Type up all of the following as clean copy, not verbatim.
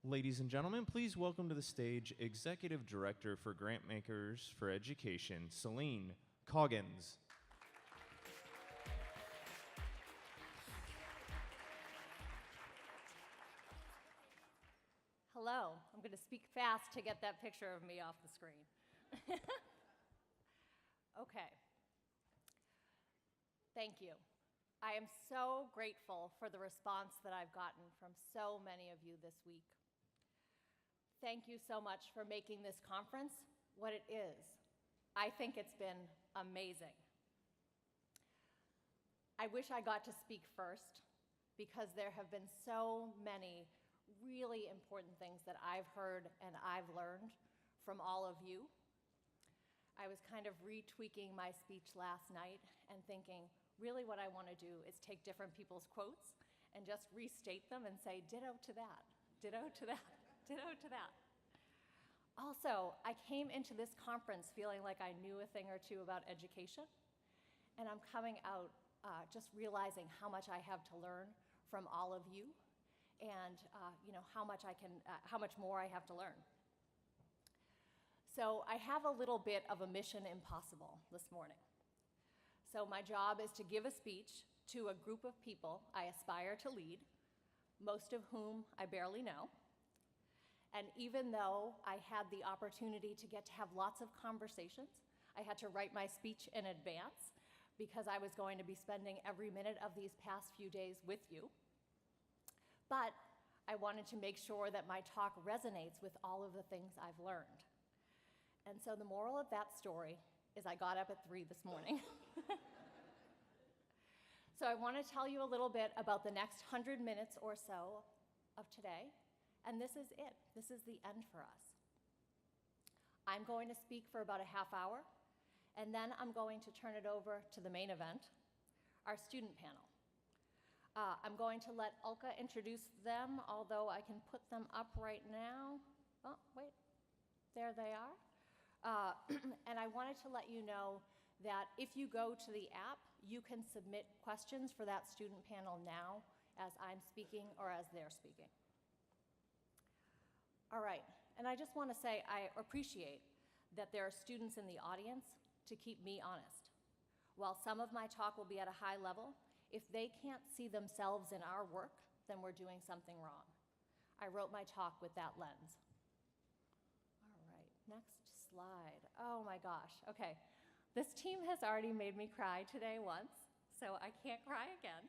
Ladies and gentlemen, please welcome to the stage Executive Director for Grantmakers for Education, Celine Coggins. Hello. I'm going to speak fast to get that picture of me off the screen. Okay. Thank you. I am so grateful for the response that I've gotten from so many of you this week. Thank you so much for making this conference what it is. I think it's been amazing. I wish I got to speak first because there have been so many really important things that I've heard and I've learned from all of you. I was kind of retweaking my speech last night and thinking, really what I want to do is take different people's quotes and just restate them and say, ditto to that, ditto to that, ditto to that. Also, I came into this conference feeling like I knew a thing or two about education, and I'm coming out just realizing how much I have to learn from all of you, and how much more I have to learn. So I have a little bit of a mission impossible this morning. So my job is to give a speech to a group of people I aspire to lead, most of whom I barely know. And even though I had the opportunity to get to have lots of conversations, I had to write my speech in advance because I was going to be spending every minute of these past few days with you. But I wanted to make sure that my talk resonates with all of the things I've learned. And so the moral of that story is I got up at 3 this morning. So I want to tell you a little bit about the next 100 minutes or so of today, and this is it. This is the end for us. I'm going to speak for about a half hour, and then I'm going to turn it over to the main event, our student panel. I'm going to let Ulka introduce them, although I can put them up right now. Oh, wait, there they are. And I wanted to let you know that if you go to the app, you can submit questions for that student panel now as I'm speaking or as they're speaking. All right, and I just want to say I appreciate that there are students in the audience to keep me honest. While some of my talk will be at a high level, if they can't see themselves in our work, then we're doing something wrong. I wrote my talk with that lens. All right, next slide. Oh my gosh, okay. This team has already made me cry today once, so I can't cry again.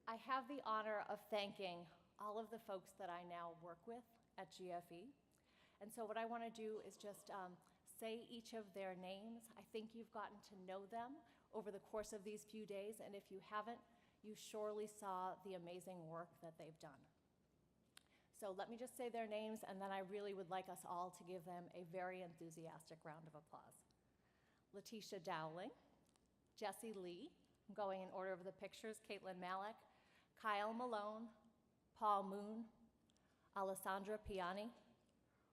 I have the honor of thanking all of the folks that I now work with at GFE. And so what I want to do is just say each of their names. I think you've gotten to know them over the course of these few days, and if you haven't, you surely saw the amazing work that they've done. So let me just say their names, and then I really would like us all to give them a very enthusiastic round of applause. Letitia Dowling, Jessie Lee, I'm going in order of the pictures, Caitlin Malik, Kyle Malone, Paul Moon, Alessandra Piani,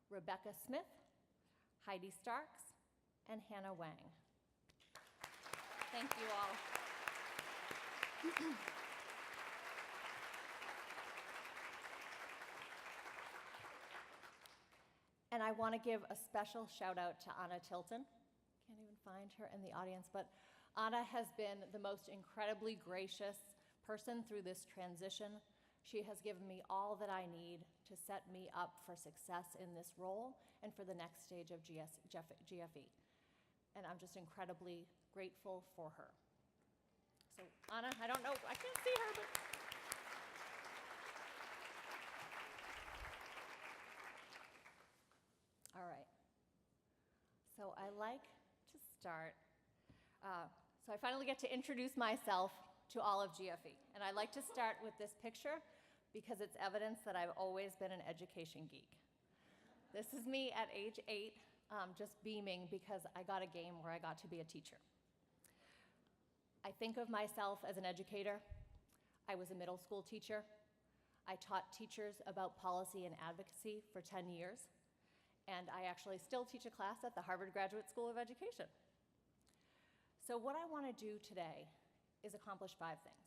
Rebecca Smith, Heidi Starks, and Hannah Wang. Thank you all. And I want to give a special shout out to Anna Tilton. Can't even find her in the audience, but Anna has been the most incredibly gracious person through this transition. She has given me all that I need to set me up for success in this role and for the next stage of GFE. And I'm just incredibly grateful for her. So Anna, I don't know, I can't see her, but. All right. So I like to start. So I finally get to introduce myself to all of GFE. And I like to start with this picture because it's evidence that I've always been an education geek. This is me at age 8, just beaming because I got a game where I got to be a teacher. I think of myself as an educator. I was a middle school teacher. I taught teachers about policy and advocacy for 10 years. And I actually still teach a class at the Harvard Graduate School of Education. So what I want to do today is accomplish 5 things.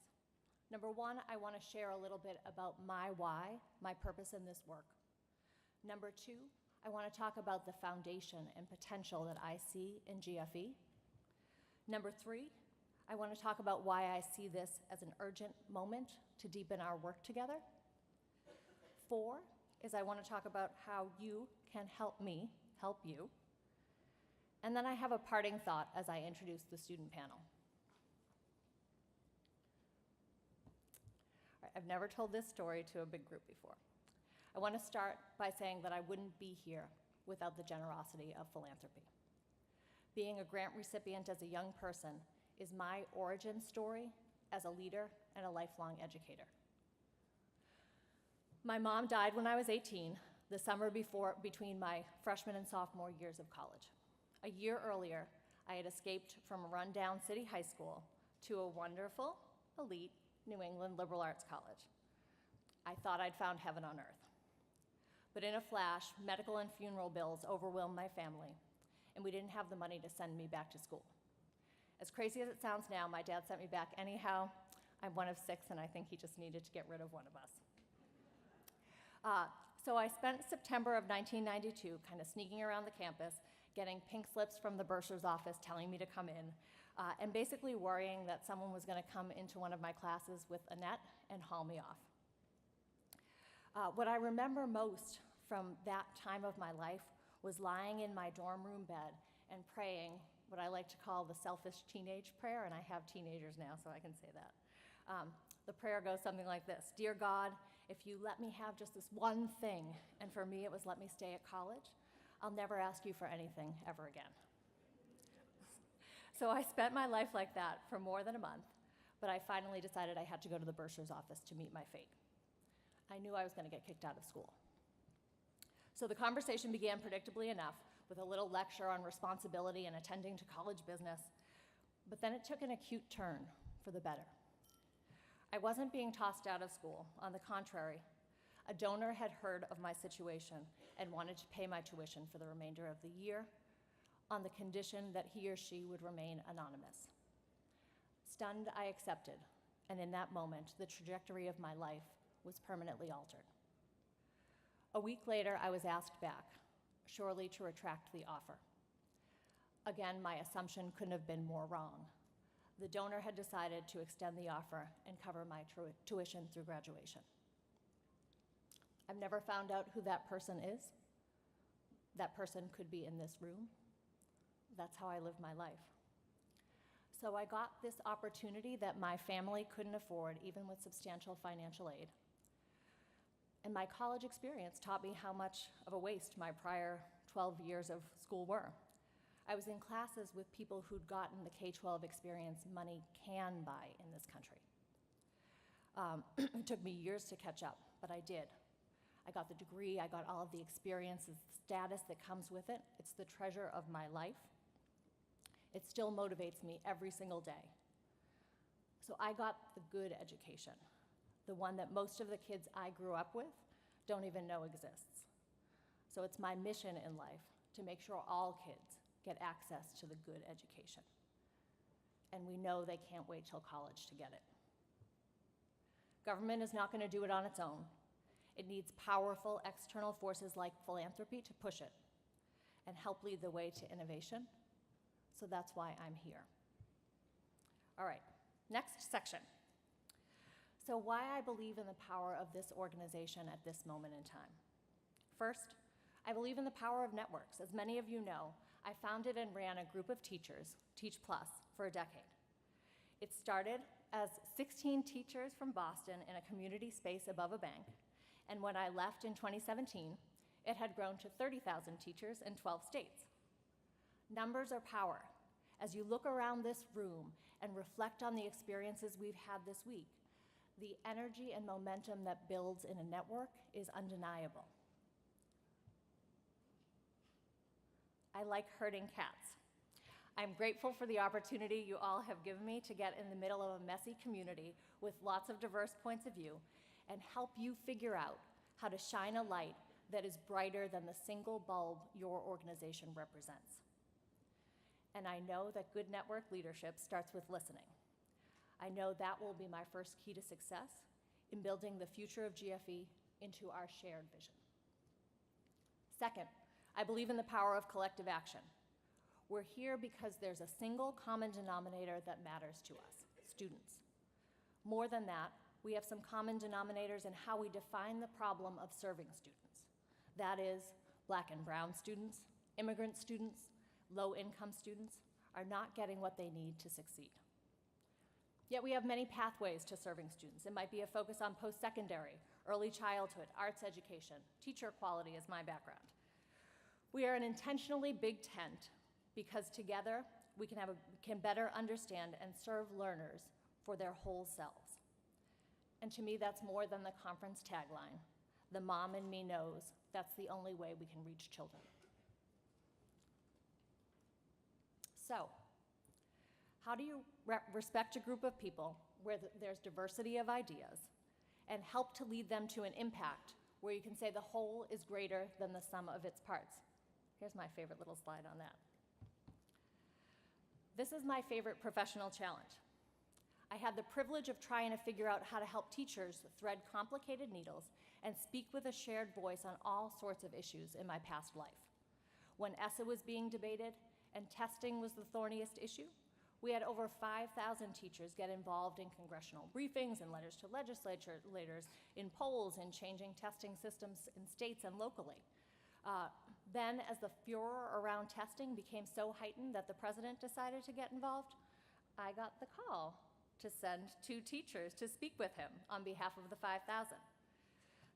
Number one, I want to share a little bit about my why, my purpose in this work. Number two, I want to talk about the foundation and potential that I see in GFE. Number three, I want to talk about why I see this as an urgent moment to deepen our work together. Four is I want to talk about how you can help me help you. And then I have a parting thought as I introduce the student panel. All right, I've never told this story to a big group before. I want to start by saying that I wouldn't be here without the generosity of philanthropy. Being a grant recipient as a young person is my origin story as a leader and a lifelong educator. My mom died when I was 18, the summer between my freshman and sophomore years of college. A year earlier, I had escaped from a rundown city high school to a wonderful, elite New England liberal arts college. I thought I'd found heaven on earth. But in a flash, medical and funeral bills overwhelmed my family, and we didn't have the money to send me back to school. As crazy as it sounds now, my dad sent me back anyhow. I'm one of six, and I think he just needed to get rid of one of us. So I spent September of 1992 kind of sneaking around the campus, getting pink slips from the bursar's office telling me to come in, and basically worrying that someone was going to come into one of my classes with a net and haul me off. What I remember most from that time of my life was lying in my dorm room bed and praying what I like to call the selfish teenage prayer, and I have teenagers now, so I can say that. The prayer goes something like this: Dear God, if you let me have just this one thing, and for me it was let me stay at college, I'll never ask you for anything ever again. So I spent my life like that for more than a month, but I finally decided I had to go to the bursar's office to meet my fate. I knew I was going to get kicked out of school. So the conversation began predictably enough with a little lecture on responsibility and attending to college business, but then it took an acute turn for the better. I wasn't being tossed out of school. On the contrary, a donor had heard of my situation and wanted to pay my tuition for the remainder of the year on the condition that he or she would remain anonymous. Stunned, I accepted, and in that moment, the trajectory of my life was permanently altered. A week later, I was asked back, surely to retract the offer. Again, my assumption couldn't have been more wrong. The donor had decided to extend the offer and cover my tuition through graduation. I've never found out who that person is. That person could be in this room. That's how I live my life. So I got this opportunity that my family couldn't afford, even with substantial financial aid. And my college experience taught me how much of a waste my prior 12 years of school were. I was in classes with people who'd gotten the K-12 experience money can buy in this country. It took me years to catch up, but I did. I got the degree, I got all of the experiences, the status that comes with it. It's the treasure of my life. It still motivates me every single day. So I got the good education, the one that most of the kids I grew up with don't even know exists. So it's my mission in life to make sure all kids get access to the good education. And we know they can't wait till college to get it. Government is not going to do it on its own. It needs powerful external forces like philanthropy to push it and help lead the way to innovation. So that's why I'm here. All right, next section. So why I believe in the power of this organization at this moment in time. First, I believe in the power of networks. As many of you know, I founded and ran a group of teachers, Teach Plus, for a decade. It started as 16 teachers from Boston in a community space above a bank, and when I left in 2017, it had grown to 30,000 teachers in 12 states. Numbers are power. As you look around this room and reflect on the experiences we've had this week, the energy and momentum that builds in a network is undeniable. I like herding cats. I'm grateful for the opportunity you all have given me to get in the middle of a messy community with lots of diverse points of view and help you figure out how to shine a light that is brighter than the single bulb your organization represents. And I know that good network leadership starts with listening. I know that will be my first key to success in building the future of GFE into our shared vision. Second, I believe in the power of collective action. We're here because there's a single common denominator that matters to us, students. More than that, we have some common denominators in how we define the problem of serving students. That is, Black and brown students, immigrant students, low-income students are not getting what they need to succeed. Yet we have many pathways to serving students. It might be a focus on post-secondary, early childhood, arts education, teacher quality is my background. We are an intentionally big tent because together we can better understand and serve learners for their whole selves. And to me, that's more than the conference tagline. The mom in me knows that's the only way we can reach children. So, how do you respect a group of people where there's diversity of ideas and help to lead them to an impact where you can say the whole is greater than the sum of its parts? Here's my favorite little slide on that. This is my favorite professional challenge. I had the privilege of trying to figure out how to help teachers thread complicated needles and speak with a shared voice on all sorts of issues in my past life. When ESSA was being debated and testing was the thorniest issue, we had over 5,000 teachers get involved in congressional briefings and letters to legislators, in polls, in changing testing systems in states and locally. Then, as the furor around testing became so heightened that the president decided to get involved, I got the call to send 2 teachers to speak with him on behalf of the 5,000.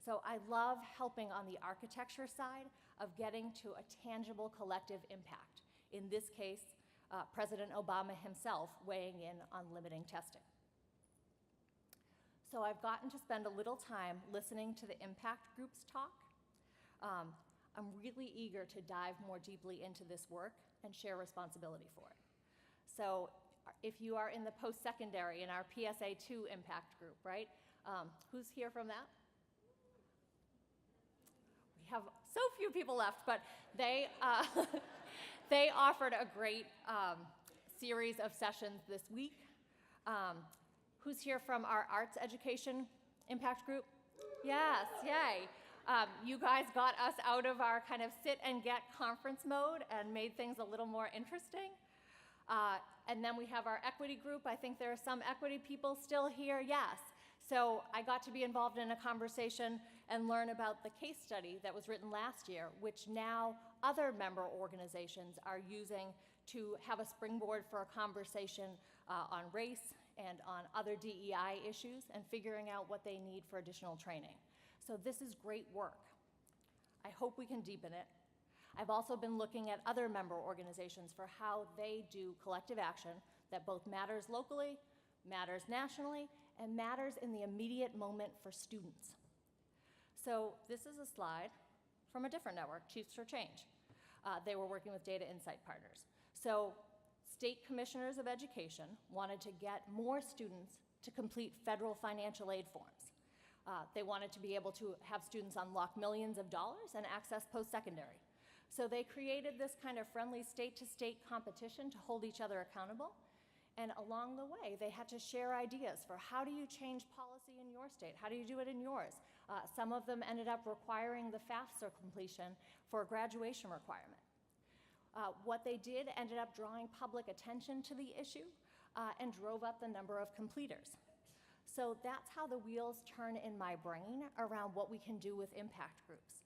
So I love helping on the architecture side of getting to a tangible collective impact. In this case, President Obama himself weighing in on limiting testing. So I've gotten to spend a little time listening to the impact groups talk. I'm really eager to dive more deeply into this work and share responsibility for it. So if you are in the post-secondary in our PSA 2 impact group, right? Who's here from that? We have so few people left, but they, they offered a great series of sessions this week. Who's here from our arts education impact group? Yes, yay. You guys got us out of our kind of sit and get conference mode and made things a little more interesting. And then we have our equity group. I think there are some equity people still here, yes. So I got to be involved in a conversation and learn about the case study that was written last year, which now other member organizations are using to have a springboard for a conversation on race and on other DEI issues and figuring out what they need for additional training. So this is great work. I hope we can deepen it. I've also been looking at other member organizations for how they do collective action that both matters locally, matters nationally, and matters in the immediate moment for students. So this is a slide from a different network, Chiefs for Change. They were working with data insight partners. So state commissioners of education wanted to get more students to complete federal financial aid forms. They wanted to be able to have students unlock millions of dollars and access post-secondary. So they created this kind of friendly state-to-state competition to hold each other accountable. And along the way, they had to share ideas for how do you change policy in your state? How do you do it in yours? Some of them ended up requiring the FAFSA completion for a graduation requirement. What they did ended up drawing public attention to the issue and drove up the number of completers. So that's how the wheels turn in my brain around what we can do with impact groups,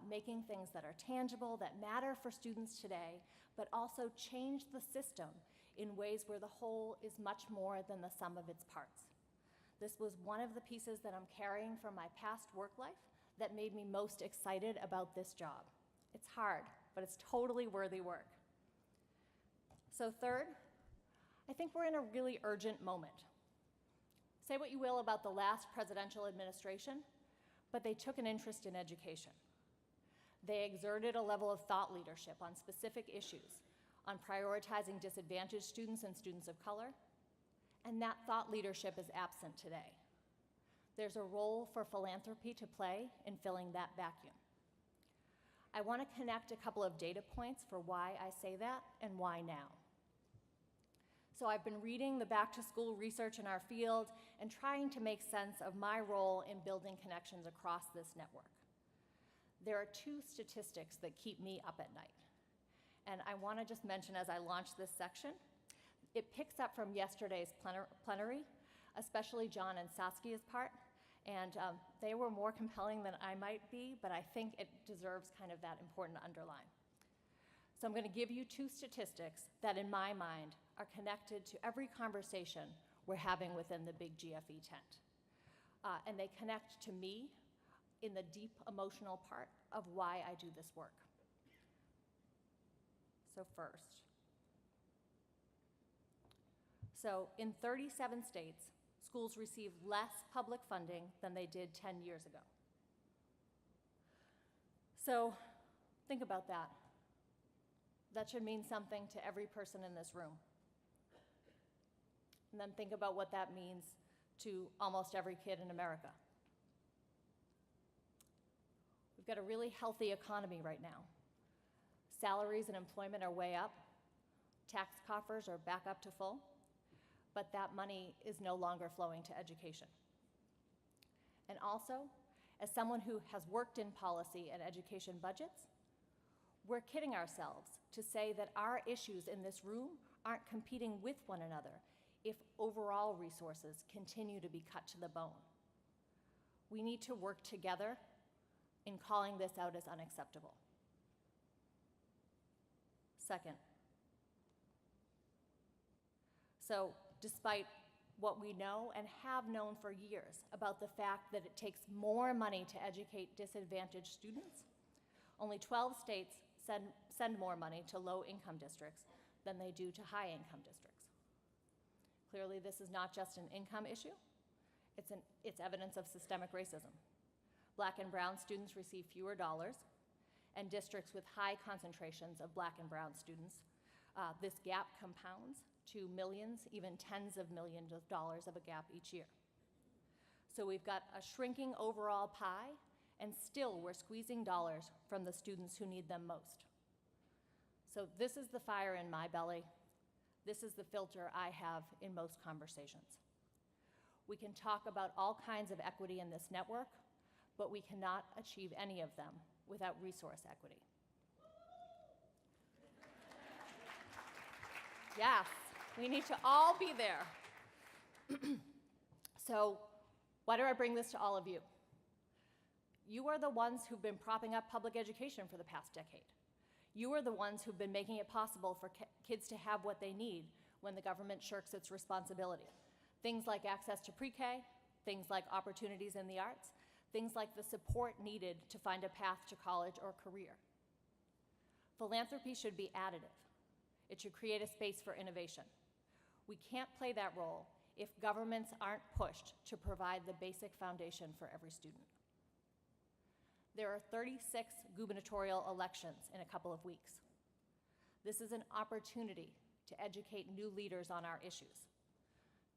making things that are tangible, that matter for students today, but also change the system in ways where the whole is much more than the sum of its parts. This was one of the pieces that I'm carrying from my past work life that made me most excited about this job. It's hard, but it's totally worthy work. So third, I think we're in a really urgent moment. Say what you will about the last presidential administration, but they took an interest in education. They exerted a level of thought leadership on specific issues, on prioritizing disadvantaged students and students of color, and that thought leadership is absent today. There's a role for philanthropy to play in filling that vacuum. I want to connect a couple of data points for why I say that and why now. So I've been reading the back-to-school research in our field and trying to make sense of my role in building connections across this network. There are two statistics that keep me up at night. And I want to just mention as I launch this section, it picks up from yesterday's plenary, especially John and Saskia's part, and they were more compelling than I might be, but I think it deserves kind of that important underline. So I'm going to give you two statistics that in my mind are connected to every conversation we're having within the big GFE tent. And they connect to me in the deep emotional part of why I do this work. So first, in 37 states, schools receive less public funding than they did 10 years ago. So think about that. That should mean something to every person in this room. And then think about what that means to almost every kid in America. We've got a really healthy economy right now. Salaries and employment are way up. Tax coffers are back up to full. But that money is no longer flowing to education. And also, as someone who has worked in policy and education budgets, we're kidding ourselves to say that our issues in this room aren't competing with one another if overall resources continue to be cut to the bone. We need to work together in calling this out as unacceptable. Second, despite what we know and have known for years about the fact that it takes more money to educate disadvantaged students, only 12 states send more money to low-income districts than they do to high-income districts. Clearly, this is not just an income issue. It's evidence of systemic racism. Black and brown students receive fewer dollars, and districts with high concentrations of black and brown students, this gap compounds to millions, even tens of millions of dollars of a gap each year. So we've got a shrinking overall pie, and still we're squeezing dollars from the students who need them most. So this is the fire in my belly. This is the filter I have in most conversations. We can talk about all kinds of equity in this network, but we cannot achieve any of them without resource equity. Yes, we need to all be there. So why do I bring this to all of you? You are the ones who've been propping up public education for the past decade. You are the ones who've been making it possible for kids to have what they need when the government shirks its responsibility. Things like access to pre-K, things like opportunities in the arts, things like the support needed to find a path to college or career. Philanthropy should be additive. It should create a space for innovation. We can't play that role if governments aren't pushed to provide the basic foundation for every student. There are 36 gubernatorial elections in a couple of weeks. This is an opportunity to educate new leaders on our issues.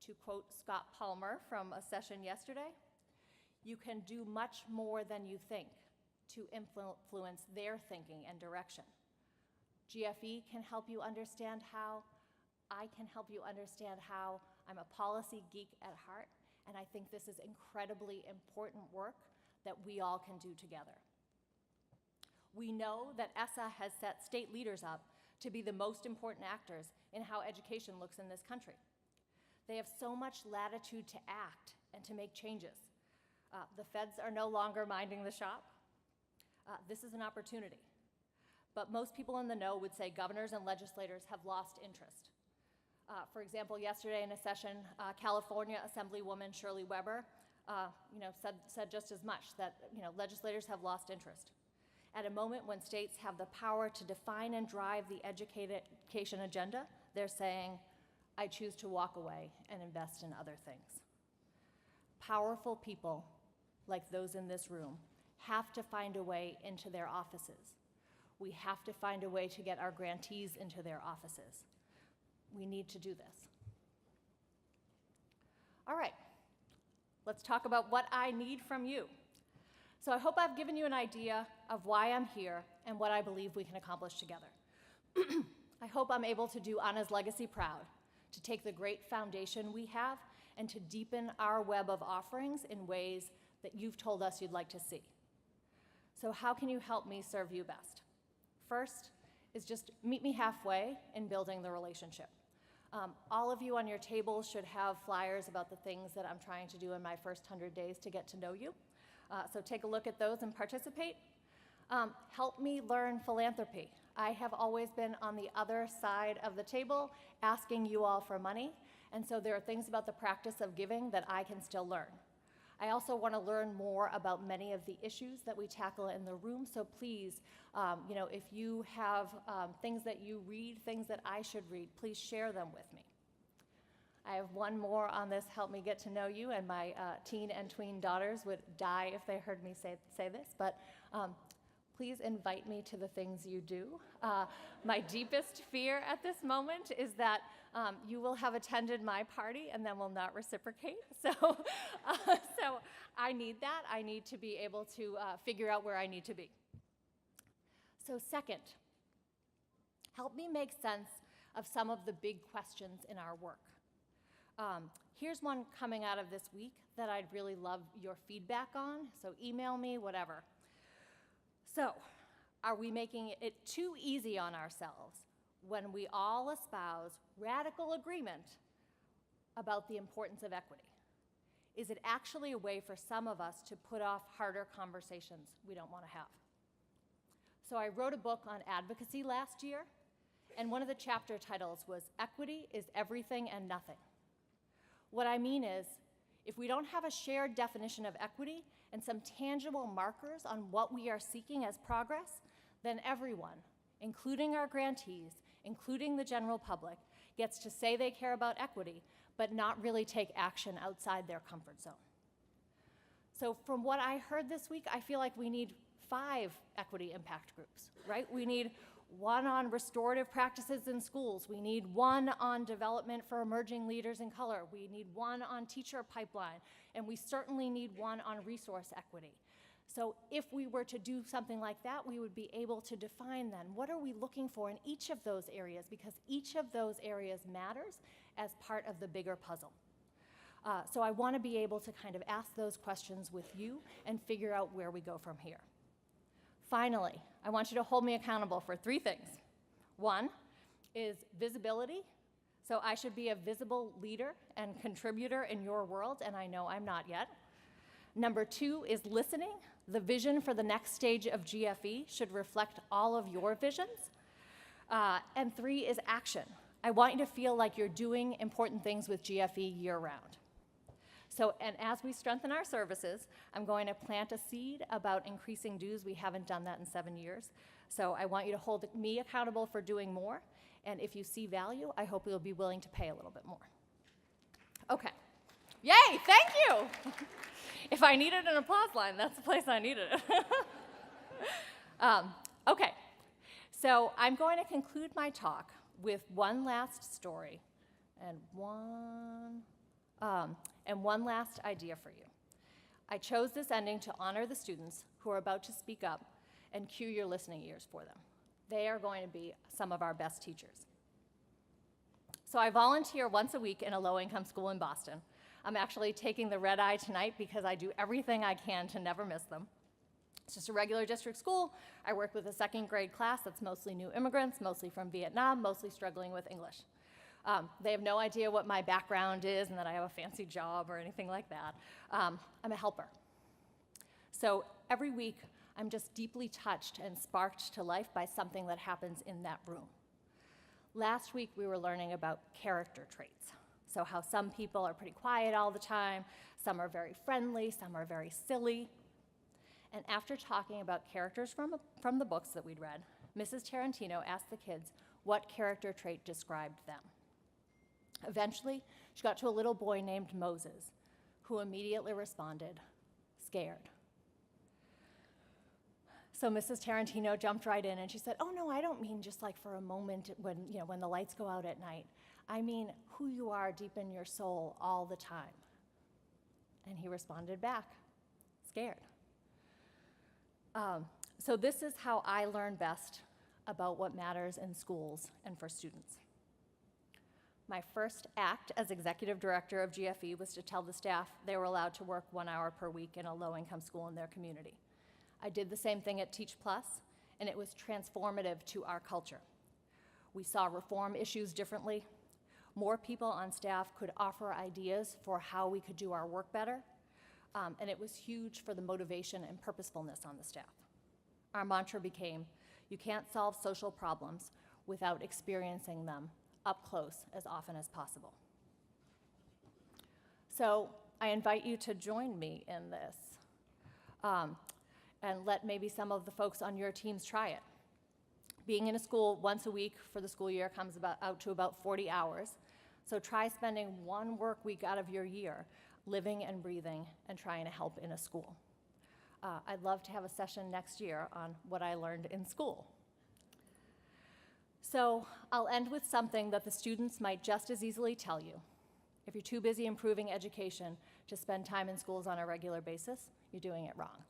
To quote Scott Palmer from a session yesterday, you can do much more than you think to influence their thinking and direction. GFE can help you understand how, I can help you understand how. I'm a policy geek at heart, and I think this is incredibly important work that we all can do together. We know that ESSA has set state leaders up to be the most important actors in how education looks in this country. They have so much latitude to act and to make changes. The feds are no longer minding the shop. This is an opportunity. But most people in the know would say governors and legislators have lost interest. For example, yesterday in a session, California Assemblywoman Shirley Weber said just as much, that legislators have lost interest. At a moment when states have the power to define and drive the education agenda, they're saying, I choose to walk away and invest in other things. Powerful people, like those in this room, have to find a way into their offices. We have to find a way to get our grantees into their offices. We need to do this. All right, let's talk about what I need from you. So I hope I've given you an idea of why I'm here and what I believe we can accomplish together. I hope I'm able to do Anna's legacy proud, to take the great foundation we have and to deepen our web of offerings in ways that you've told us you'd like to see. So how can you help me serve you best? First is just meet me halfway in building the relationship. All of you on your table should have flyers about the things that I'm trying to do in my first 100 days to get to know you. So take a look at those and participate. Help me learn philanthropy. I have always been on the other side of the table asking you all for money, and so there are things about the practice of giving that I can still learn. I also want to learn more about many of the issues that we tackle in the room, so please, if you have things that you read, things that I should read, please share them with me. I have one more on this, help me get to know you, and my teen and tween daughters would die if they heard me say this, but please invite me to the things you do. My deepest fear at this moment is that you will have attended my party and then will not reciprocate. So I need that. I need to be able to figure out where I need to be. So second, help me make sense of some of the big questions in our work. Here's one coming out of this week that I'd really love your feedback on, so email me, whatever. So, are we making it too easy on ourselves when we all espouse radical agreement about the importance of equity? Is it actually a way for some of us to put off harder conversations we don't want to have? So I wrote a book on advocacy last year, and one of the chapter titles was Equity is Everything and Nothing. What I mean is, if we don't have a shared definition of equity and some tangible markers on what we are seeking as progress, then everyone, including our grantees, including the general public, gets to say they care about equity, but not really take action outside their comfort zone. So from what I heard this week, I feel like we need 5 equity impact groups, right? We need one on restorative practices in schools. We need one on development for emerging leaders in color. We need one on teacher pipeline. And we certainly need one on resource equity. So if we were to do something like that, we would be able to define then what are we looking for in each of those areas, because each of those areas matters as part of the bigger puzzle. So I want to be able to kind of ask those questions with you and figure out where we go from here. Finally, I want you to hold me accountable for 3 things. One is visibility. So I should be a visible leader and contributor in your world, and I know I'm not yet. Number 2 is listening. The vision for the next stage of GFE should reflect all of your visions. And 3 is action. I want you to feel like you're doing important things with GFE year-round. So, and as we strengthen our services, I'm going to plant a seed about increasing dues. We haven't done that in 7 years. So I want you to hold me accountable for doing more. And if you see value, I hope you'll be willing to pay a little bit more. Okay. Yay, thank you. If I needed an applause line, that's the place I needed it. Okay. So I'm going to conclude my talk with one last story and one last idea for you. I chose this ending to honor the students who are about to speak up and cue your listening ears for them. They are going to be some of our best teachers. So I volunteer once a week in a low-income school in Boston. I'm actually taking the red eye tonight because I do everything I can to never miss them. It's just a regular district school. I work with a 2nd grade class that's mostly new immigrants, mostly from Vietnam, mostly struggling with English. They have no idea what my background is and that I have a fancy job or anything like that. I'm a helper. So every week, I'm just deeply touched and sparked to life by something that happens in that room. Last week, we were learning about character traits. So how some people are pretty quiet all the time, some are very friendly, some are very silly. And after talking about characters from the books that we'd read, Mrs. Tarantino asked the kids what character trait described them. Eventually, she got to a little boy named Moses, who immediately responded, scared. So Mrs. Tarantino jumped right in and she said, oh no, I don't mean just like for a moment when the lights go out at night. I mean who you are deep in your soul all the time. And he responded back, scared. So this is how I learn best about what matters in schools and for students. My first act as executive director of GFE was to tell the staff they were allowed to work 1 hour per week in a low-income school in their community. I did the same thing at Teach Plus, and it was transformative to our culture. We saw reform issues differently. More people on staff could offer ideas for how we could do our work better, and it was huge for the motivation and purposefulness on the staff. Our mantra became, you can't solve social problems without experiencing them up close as often as possible. So I invite you to join me in this, and let maybe some of the folks on your teams try it. Being in a school once a week for the school year comes out to about 40 hours. So try spending 1 work week out of your year living and breathing and trying to help in a school. I'd love to have a session next year on what I learned in school. So I'll end with something that the students might just as easily tell you. If you're too busy improving education to spend time in schools on a regular basis, you're doing it wrong.